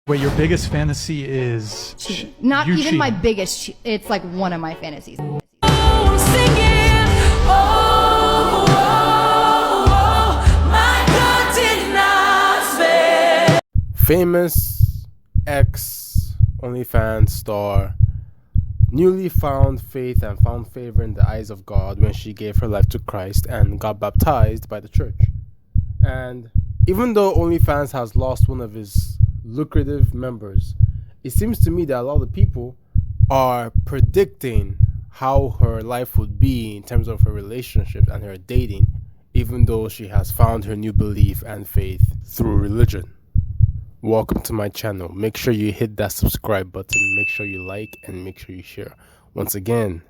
Wait, your biggest fantasy is not you even cheating. my biggest. It's like one of my fantasies. Famous ex OnlyFans star newly found faith and found favor in the eyes of God when she gave her life to Christ and got baptized by the church. And even though OnlyFans has lost one of his lucrative members, it seems to me that a lot of people are predicting how her life would be in terms of her relationships and her dating, even though she has found her new belief and faith through religion. Welcome to my channel. Make sure you hit that subscribe button, make sure you like, and make sure you share. Once again,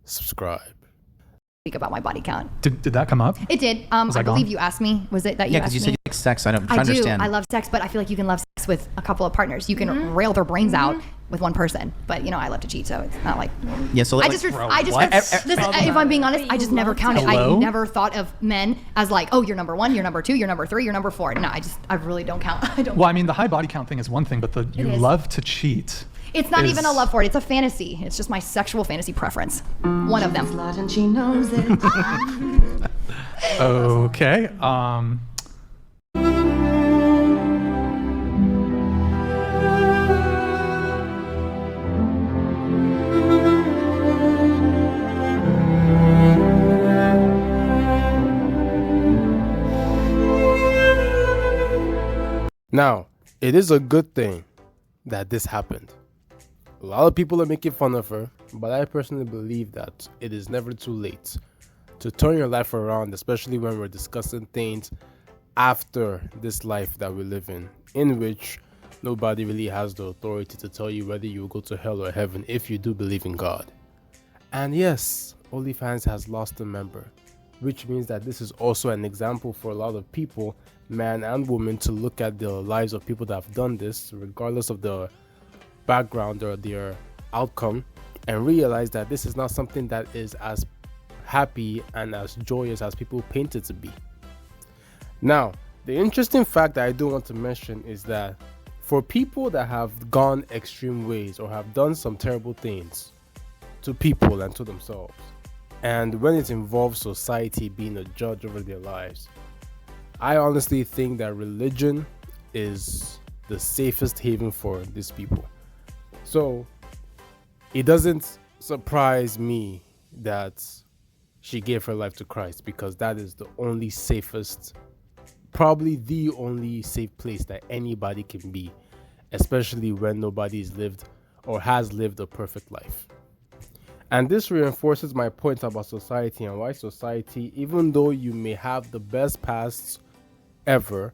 subscribe. Speak about my body count. Did that come up? It did. I believe you asked me. Was it that you Yeah, asked because you me? said you like sex. I'm I trying to do. understand. I love sex, but I feel like you can love sex with a couple of partners. You can rail their brains out with one person, but I love to cheat, so it's not like. Yeah, so like, listen, what? if I'm being honest, I just never counted. Hello? I never thought of men as like, oh, you're number 1, you're number 2, you're number 3, you're number 4. No, I really don't count. I don't. Well, I mean, the high body count thing is one thing, but you is. love to cheat. It's not even a love for it. It's a fantasy. It's just my sexual fantasy preference. One of them. And she knows it. Okay. Now, it is a good thing that this happened. A lot of people are making fun of her, but I personally believe that it is never too late to turn your life around, especially when we're discussing things after this life that we live in which nobody really has the authority to tell you whether you will go to hell or heaven if you do believe in God. And yes, OnlyFans has lost a member, which means that this is also an example for a lot of people, man and woman, to look at the lives of people that have done this, regardless of the background or their outcome, and realize that this is not something that is as happy and as joyous as people paint it to be. Now, the interesting fact that I do want to mention is that for people that have gone extreme ways or have done some terrible things to people and to themselves, and when it involves society being a judge over their lives, I honestly think that religion is the safest haven for these people. So it doesn't surprise me that she gave her life to Christ, because that is the only safest, probably the only safe place that anybody can be, especially when nobody's lived or has lived a perfect life. And this reinforces my point about society and why society, even though you may have the best pasts ever,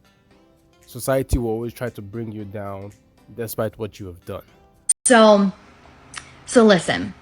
society will always try to bring you down despite what you have done. So listen,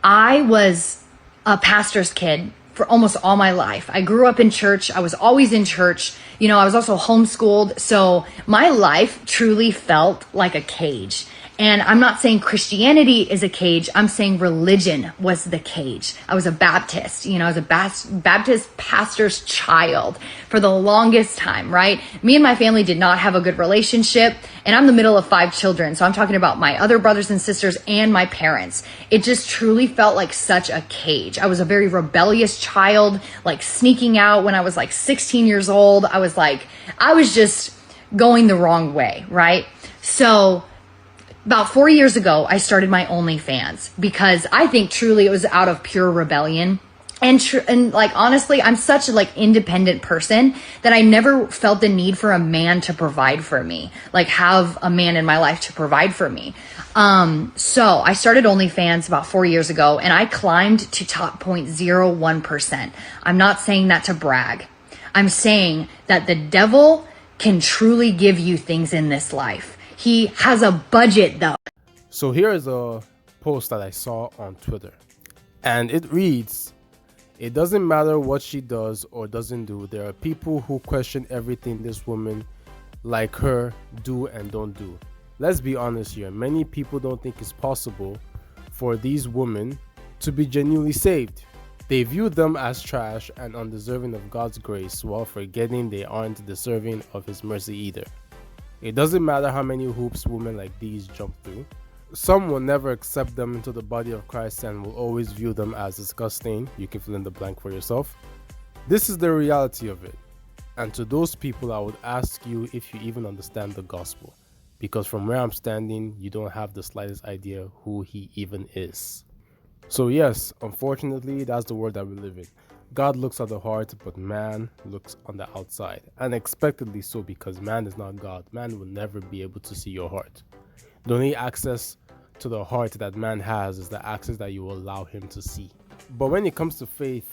I was a pastor's kid for almost all my life. I grew up in church. I was always in church. I was also homeschooled. So my life truly felt like a cage. And I'm not saying Christianity is a cage. I'm saying religion was the cage. I was a Baptist. I was a Baptist pastor's child for the longest time, right? Me and my family did not have a good relationship. And I'm the middle of 5 children. So I'm talking about my other brothers and sisters and my parents. It just truly felt like such a cage. I was a very rebellious child, like sneaking out when I was like 16 years old. I was just going the wrong way, right? So about 4 years ago, I started my OnlyFans because I think truly it was out of pure rebellion. And like, honestly, I'm such a independent person that I never felt the need for a man to provide for me, like have a man in my life to provide for me. So I started OnlyFans about 4 years ago, and I climbed to top 0.01%. I'm not saying that to brag. I'm saying that the devil can truly give you things in this life. He has a budget though. So here is a post that I saw on Twitter, and it reads, "It doesn't matter what she does or doesn't do. There are people who question everything this woman like her do and don't do. Let's be honest here. Many people don't think it's possible for these women to be genuinely saved. They view them as trash and undeserving of God's grace while forgetting they aren't deserving of His mercy either." It doesn't matter how many hoops women like these jump through. Some will never accept them into the body of Christ and will always view them as disgusting. You can fill in the blank for yourself. This is the reality of it. And to those people, I would ask you if you even understand the gospel. Because from where I'm standing, you don't have the slightest idea who he even is. So yes, unfortunately, that's the world that we live in. God looks at the heart, but man looks on the outside. Unexpectedly so, because man is not God. Man will never be able to see your heart. The only access to the heart that man has is the access that you allow him to see. But when it comes to faith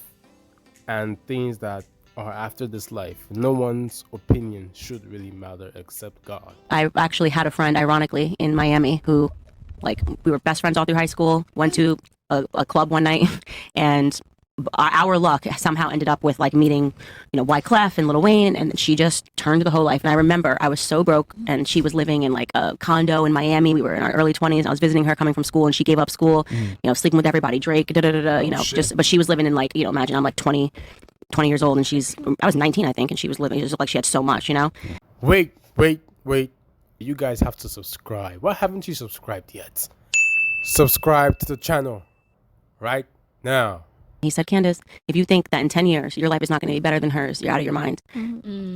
and things that are after this life, no one's opinion should really matter except God. I actually had a friend, ironically, in Miami who, like, we were best friends all through high school, went to a club one night, and our luck somehow ended up with, like, meeting, Wyclef and Lil Wayne, and she just turned the whole life. And I remember I was so broke, and she was living in, like, a condo in Miami. We were in our early 20s. I was visiting her coming from school, and she gave up school, sleeping with everybody, Drake, but she was living in, like, imagine I'm like 20 years old, and I was 19, I think, and she was living, it just looked like she had so much, Wait. You guys have to subscribe. Why haven't you subscribed yet? Subscribe to the channel right now. He said, Candace, if you think that in 10 years your life is not going to be better than hers, you're out of your mind.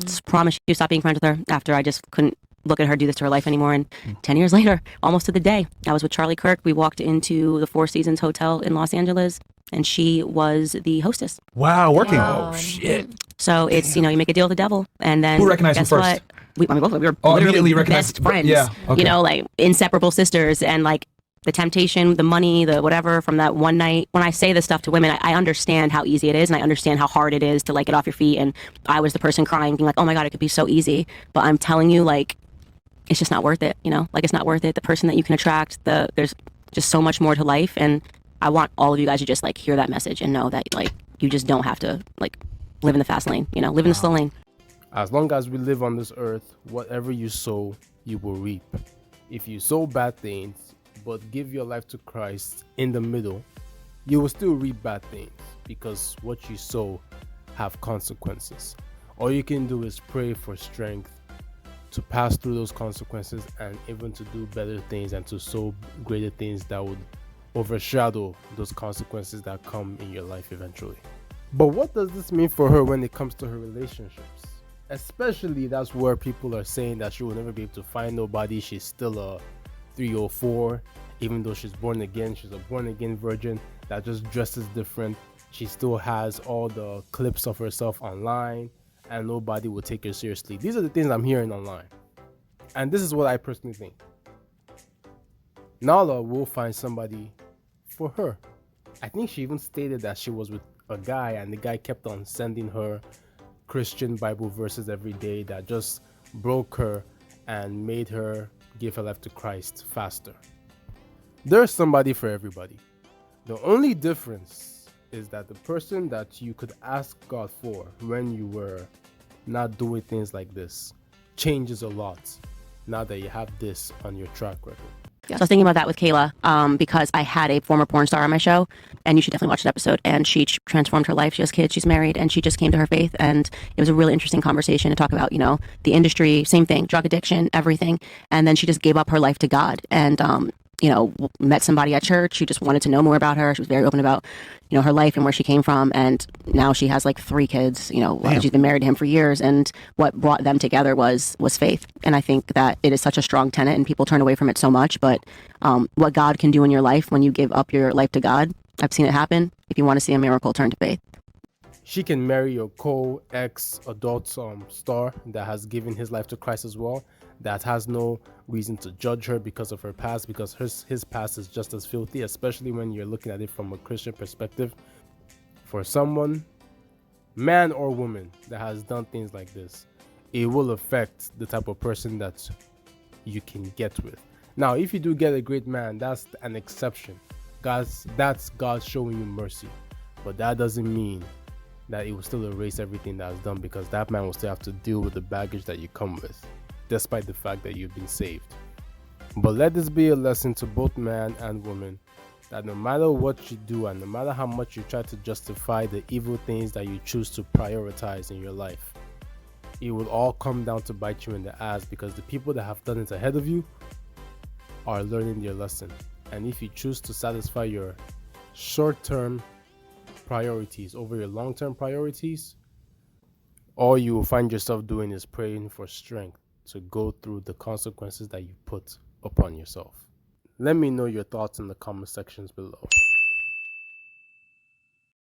Just promise you stop being friends with her after I just couldn't look at her do this to her life anymore. And 10 years later, almost to the day, I was with Charlie Kirk. We walked into the Four Seasons Hotel in Los Angeles, and she was the hostess. Wow, working. Oh, shit. So it's, you make a deal with the devil, and then Who recognized him guess first? what? We were immediately literally recognized. best friends. Yeah, okay. Like inseparable sisters, and like the temptation, the money, the whatever from that one night. When I say this stuff to women, I understand how easy it is, and I understand how hard it is to like get off your feet. And I was the person crying, being like, "Oh my God, it could be so easy." But I'm telling you, like, it's just not worth it. Like it's not worth it. The person that you can attract, there's just so much more to life, and I want all of you guys to just like hear that message and know that like you just don't have to like live in the fast lane. Live in the slow lane. As long as we live on this earth, whatever you sow, you will reap. If you sow bad things, but give your life to Christ in the middle, you will still reap bad things, because what you sow have consequences. All you can do is pray for strength to pass through those consequences, and even to do better things and to sow greater things that would overshadow those consequences that come in your life eventually. But what does this mean for her when it comes to her relationships? Especially that's where people are saying that she will never be able to find nobody. She's still a 304, even though she's born again. She's a born again virgin that just dresses different. She still has all the clips of herself online, and nobody will take her seriously. These are the things I'm hearing online, and this is what I personally think. Nala will find somebody for her. I think she even stated that she was with a guy, and the guy kept on sending her Christian Bible verses every day that just broke her and made her give her life to Christ faster. There's somebody for everybody. The only difference is that the person that you could ask God for when you were not doing things like this changes a lot now that you have this on your track record. So I was thinking about that with Kayla, because I had a former porn star on my show, and you should definitely watch that episode. And she transformed her life. She has kids, she's married, and she just came to her faith. And it was a really interesting conversation to talk about, the industry, same thing, drug addiction, everything. And then she just gave up her life to God, and met somebody at church who just wanted to know more about her. She was very open about, her life and where she came from. And now she has like 3 kids, she's been married to him for years. And what brought them together was faith. And I think that it is such a strong tenet, and people turn away from it so much. But what God can do in your life when you give up your life to God, I've seen it happen. If you want to see a miracle, turn to faith. She can marry your co-ex adult star that has given his life to Christ as well, that has no reason to judge her because of her past, because his past is just as filthy, especially when you're looking at it from a Christian perspective. For someone, man or woman, that has done things like this, it will affect the type of person that you can get with. Now, if you do get a great man, that's an exception. That's God showing you mercy. But that doesn't mean that it will still erase everything that's done, because that man will still have to deal with the baggage that you come with, despite the fact that you've been saved. But let this be a lesson to both man and woman, that no matter what you do, and no matter how much you try to justify the evil things that you choose to prioritize in your life, it will all come down to bite you in the ass, because the people that have done it ahead of you are learning their lesson. And if you choose to satisfy your short-term priorities over your long-term priorities, all you will find yourself doing is praying for strength to go through the consequences that you put upon yourself. Let me know your thoughts in the comment sections below.